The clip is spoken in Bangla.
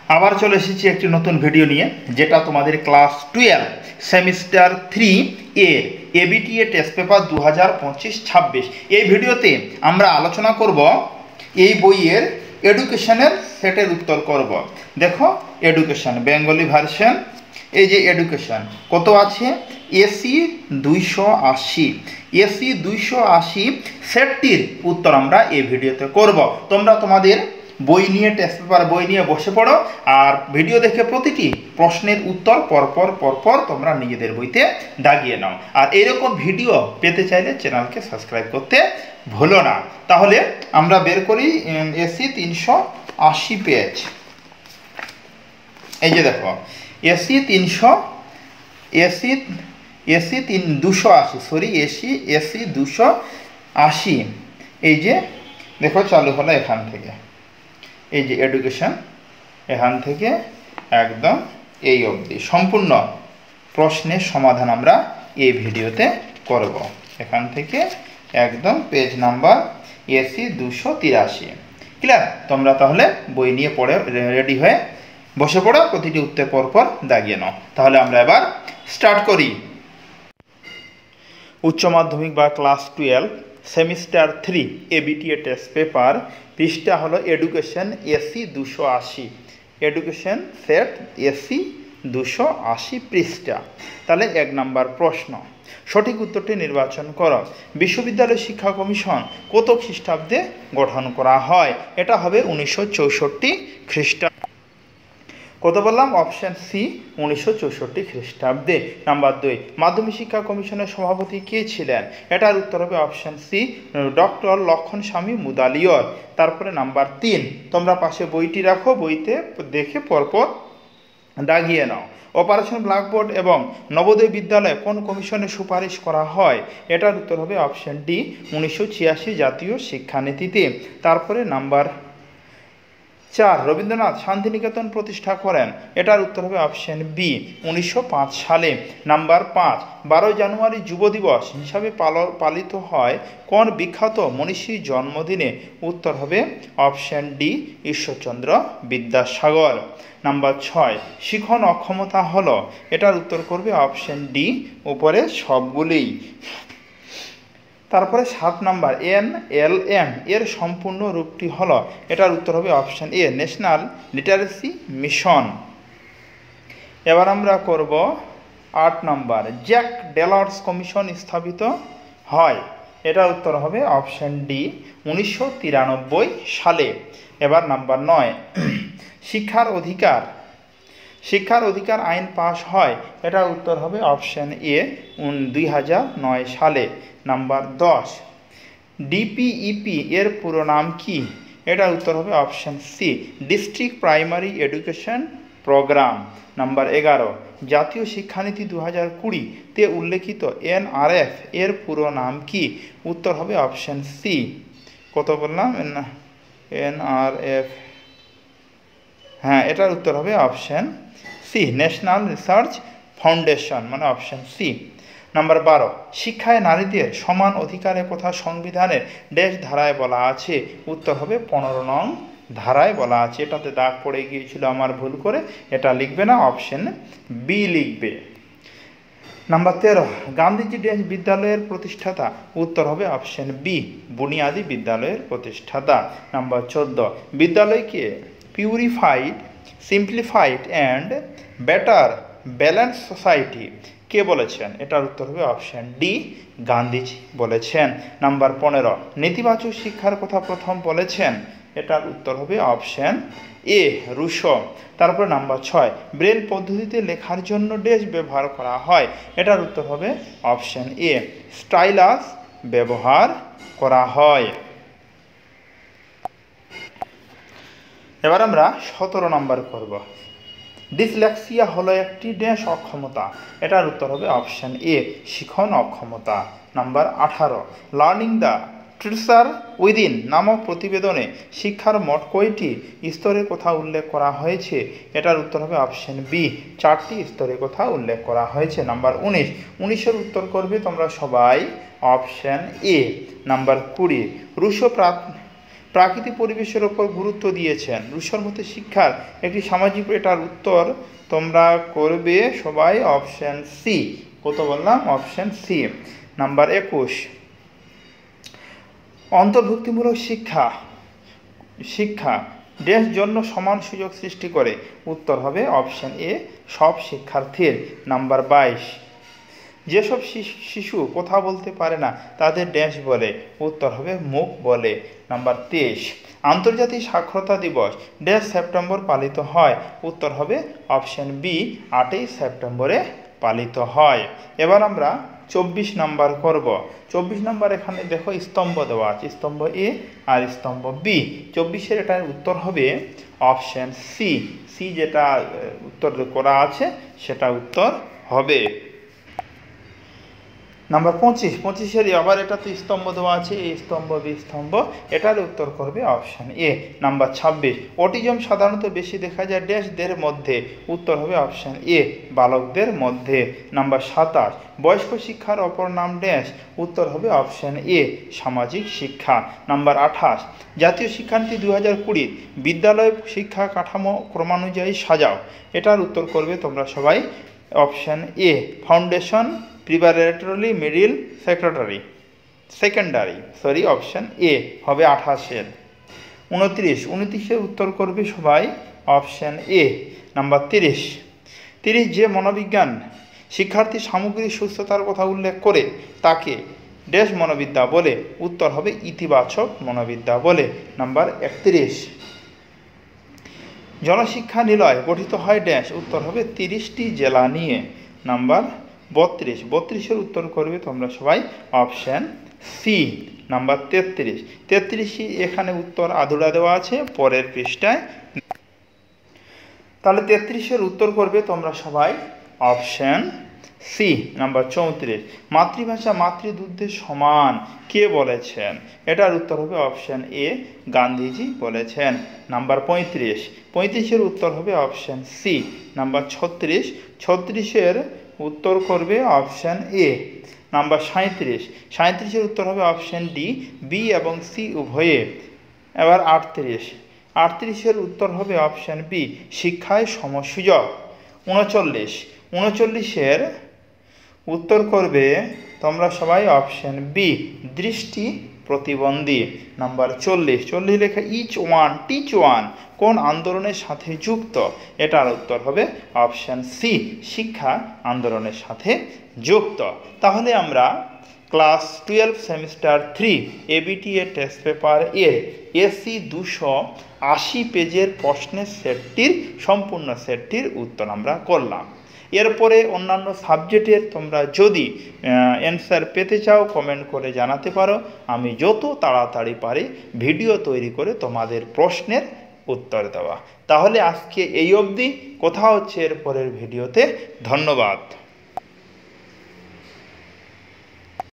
আবার চলে এসেছি একটি নতুন ভিডিও নিয়ে, যেটা তোমাদের ক্লাস 12 সেমিস্টার 3 এর এবিটিএ টেস্ট পেপার 2025-26। এই ভিডিওতে আমরা আলোচনা করব এই বইয়ের এডুকেশনের সেটের উত্তর করব। দেখো, এডুকেশন বেঙ্গলি ভার্সন, এই যে এডুকেশন কত আছে, এসি 280, এসি 280 সেটটির উত্তর আমরা এই ভিডিওতে করব। তোমরা তোমাদের বই নিয়ে টেস্ট পেপার বই নিয়ে বসে পড়ো আর ভিডিও দেখে প্রতিটি প্রশ্নের উত্তর পরপর তোমরা নিজেদের বইতে দাগিয়ে নাও। আর এরকম ভিডিও পেতে চাইলে চ্যানেলকে সাবস্ক্রাইব করতে ভুলো না। তাহলে আমরা বের করি এসি 380 পেজ। এই যে দেখো, এসি 280, এই যে দেখো চালু হলো এখান থেকে, এই যে এডুকেশন এখান থেকে একদম এই অবধি সম্পূর্ণ প্রশ্নের সমাধান আমরা এই ভিডিওতে করব। এখান থেকে একদম পেজ নাম্বার এসি 283। ক্লিয়ার? তোমরা তাহলে বই নিয়ে পড়ে রেডি হয়ে বসে পড়ো, প্রতিটি উত্তর পরপর দাগিয়ে নাও। তাহলে আমরা এবার স্টার্ট করি। উচ্চ মাধ্যমিক বা class 12 semester 3 ABTA test paper, পৃষ্ঠা হলো education AC 280, education set AC 280 পৃষ্ঠা। তাহলে 1 নম্বর প্রশ্ন, সঠিক উত্তরটি নির্বাচন করো। বিশ্ববিদ্যালয় শিক্ষা কমিশন কত খ্রিস্টাব্দে গঠন করা হয়? এটা হবে 1964 খ্রিস্টাব্দে। কত বললাম? অপশান সি 1964 খ্রিস্টাব্দে। নাম্বার 2, মাধ্যমিক শিক্ষা কমিশনের সভাপতি কে ছিলেন? এটার উত্তর হবে অপশান সি ডক্টর লক্ষণ স্বামী মুদালিয়র। তারপরে নাম্বার 3, তোমরা পাশে বইটি রাখো, বইতে দেখে পরপর দাগিয়ে নাও। অপারেশন ব্ল্যাকবোর্ড এবং নবোদয় বিদ্যালয়ে কোন কমিশনের সুপারিশ করা হয়? এটার উত্তর হবে অপশান ডি 1986 জাতীয় শিক্ষানীতিতে। তারপরে নাম্বার 4, রবীন্দ্রনাথ শান্তিনিকেতন প্রতিষ্ঠা করেন? এটার উত্তর হবে অপশান বি 1905 সালে। নাম্বার 5, 12 জানুয়ারি যুব দিবস হিসাবে পালিত হয় কোন বিখ্যাত মনীষীর জন্মদিনে? উত্তর হবে option D Ishwarchandra Vidyasagar. Number 6, শিখন অক্ষমতা হলো? এটার উত্তর করবে অপশান ডি উপরে সবগুলি। তারপরে 7 নাম্বার, NLM এর সম্পূর্ণ রূপটি হলো? এটার উত্তর হবে option a national literacy mission. এবার আমরা করব 8 নাম্বার, জ্যাক ডেলার্স কমিশন স্থাপিত হয়? এটার উত্তর হবে অপশান ডি 1993 সালে। এবার নাম্বার 9, শিক্ষার অধিকার আইন পাশ হয়? এটার উত্তর হবে অপশান এ 2009 সালে। নাম্বার 10, ডিপিইপি এর পুরো নাম কি? এটার উত্তর হবে option C district primary education program. Number 11, জাতীয় শিক্ষানীতি 2020-তে উল্লেখিত NRF এর পুরো নাম কি? উত্তর হবে অপশান সি, কত বললাম, NRF, হ্যাঁ এটার উত্তর হবে option C national research foundation, মানে অপশান সি। নাম্বার 12, শিক্ষায় নারীদের সমান অধিকারের কথা সংবিধানের ড্যাশ ধারায় বলা আছে? উত্তর হবে 15 নং ধারায় বলা আছে। এটাতে দাগ পড়ে গিয়েছিল আমার, ভুল করে, এটা লিখবে না, অপশান বি লিখবে। নাম্বার 13, গান্ধীজি ড্যাশ বিদ্যালয়ের প্রতিষ্ঠাতা? উত্তর হবে অপশান বি বুনিয়াদী বিদ্যালয়ের প্রতিষ্ঠাতা। নাম্বার 14, বিদ্যালয়কে purified, simplified and better balance society কে বলেছেন? এটার উত্তর হবে অপশান ডি গান্ধীজি বলেছেন। নাম্বার 15, নেতিবাচক শিক্ষার কথা প্রথম বলেছেন? এটার উত্তর হবে অপশান এ রুশো। তারপরে নাম্বার 6, ব্রেল পদ্ধতিতে লেখার জন্য ড্যাশ ব্যবহার করা হয়? এটার উত্তর হবে অপশান এ স্টাইলাস ব্যবহার করা হয়। এবার আমরা 17 নাম্বার করব, ডিসলেক্সিয়া হলো একটি ড্যাশ অক্ষমতা? এটার উত্তর হবে অপশান এ শিখন অক্ষমতা। নাম্বার 18, লার্নিং দ্য ট্রিচার উইদিন নামক প্রতিবেদনে শিক্ষার মোট কয়টি স্তরের কথা উল্লেখ করা হয়েছে? এটার উত্তর হবে অপশান বি 4টি স্তরের কথা উল্লেখ করা হয়েছে। নাম্বার 19 এর উত্তর করবে তোমরা সবাই অপশান এ। নাম্বার 20, রুশো প্রাকৃতিক পরিবেশের ওপর গুরুত্ব দিয়েছেন। রুশোর মতে শিক্ষার একটি সামাজিক, এটার উত্তর তোমরা করবে সবাই অপশন সি। কত বললাম? Option C. নাম্বার 21, অন্তর্ভুক্তিমূলক শিক্ষা দেশ জন্য সমান সুযোগ সৃষ্টি করে। উত্তর হবে অপশন এ, সব শিক্ষার্থীর। নাম্বার 22, যেসব শিশু কথা বলতে পারে না তাদের ড্যাশ বলে। উত্তর হবে মুখ বলে। নাম্বার 23, আন্তর্জাতিক সাক্ষরতা দিবস ড্যাশ সেপ্টেম্বর পালিত হয়। উত্তর হবে অপশন বি, 8ই সেপ্টেম্বরে পালিত হয়। এবার আমরা 24 নাম্বার করব। 24 নাম্বার এখানে দেখো স্তম্ভ দেওয়া আছে, স্তম্ভ এ আর স্তম্ভ বি। 24-এর এটার উত্তর হবে অপশন সি। সি যেটা উত্তর করা আছে সেটা উত্তর হবে। নাম্বার 25-এর আবার এটা তো স্তম্ভ দেওয়া আছে, এই স্তম্ভ বি স্তম্ভ, এটার উত্তর করবে অপশন এ। নাম্বার 26, অটিজম সাধারণত বেশি দেখা যায় ড্যাশদের মধ্যে। উত্তর হবে অপশন এ, বালকদের মধ্যে। নাম্বার 27, বয়স্ক শিক্ষার অপর নাম ড্যাশ। উত্তর হবে অপশন এ, সামাজিক শিক্ষা। নাম্বার 28, জাতীয় শিক্ষানীতি 2020 বিদ্যালয় শিক্ষা কাঠামো ক্রমানুযায়ী সাজাও। এটার উত্তর করবে তোমরা সবাই option A, foundation, preparatory, middle, secondary. Option A হবে 28-এর। 29-এর উত্তর করবে সবাই অপশন এ। নাম্বার 30, যে মনোবিজ্ঞান শিক্ষার্থীর সামগ্রিক সুস্থতার কথা উল্লেখ করে তাকে ড্যাশ মনোবিদ্যা বলে। উত্তর হবে ইতিবাচক মনোবিদ্যা বলে। নাম্বার 31, জনশিক্ষা নিলয় গঠিত হয় ড্যাশ। উত্তর হবে 30টি জেলা নিয়ে। নাম্বার 32-এর উত্তর করবে তোমরা সবাই অপশন সি। নাম্বার 33 এখানে উত্তর আধুরা দেওয়া আছে পরের পৃষ্ঠায়। তাহলে 33-এর উত্তর করবে তোমরা সবাই অপশন সি। নাম্বার 34, মাতৃভাষা মাতৃদুগ্ধের সমান কে বলেছেন? এটার উত্তর হবে অপশন এ, গান্ধীজি বলেছেন। নাম্বার 35-এর উত্তর হবে অপশন সি। নাম্বার 36-এর উত্তর করবে অপশন এ। নাম্বার 37-এর উত্তর হবে অপশন ডি, বি এবং সি উভয়ে। এবার 38-এর উত্তর হবে অপশন বি, শিক্ষায় সমসুযোগ। 39-এর উত্তর করবে তোমরা সবাই অপশন বি, দৃষ্টি প্রতিবন্ধী। নাম্বার 40 লেখা ইচ ওয়ান টিচ ওয়ান কোন আন্দোলনের সাথে যুক্ত? এটার উত্তর হবে অপশন সি, শিক্ষা আন্দোলনের সাথে যুক্ত। তাহলে আমরা class 12 semester 3 ABTA test paper এর এসি 280 পেজের প্রশ্নের সেটটির সম্পূর্ণ সেটটির উত্তর আমরা করলাম। এরপরে অন্যান্য সাবজেক্টের তোমরা যদি অ্যান্সার পেতে চাও কমেন্ট করে জানাতে পারো। আমি যত তাড়াতাড়ি পারি ভিডিও তৈরি করে তোমাদের প্রশ্নের উত্তর দেওয়া। তাহলে আজকে এই অবধি, কথা হচ্ছে এর পরের ভিডিওতে। ধন্যবাদ।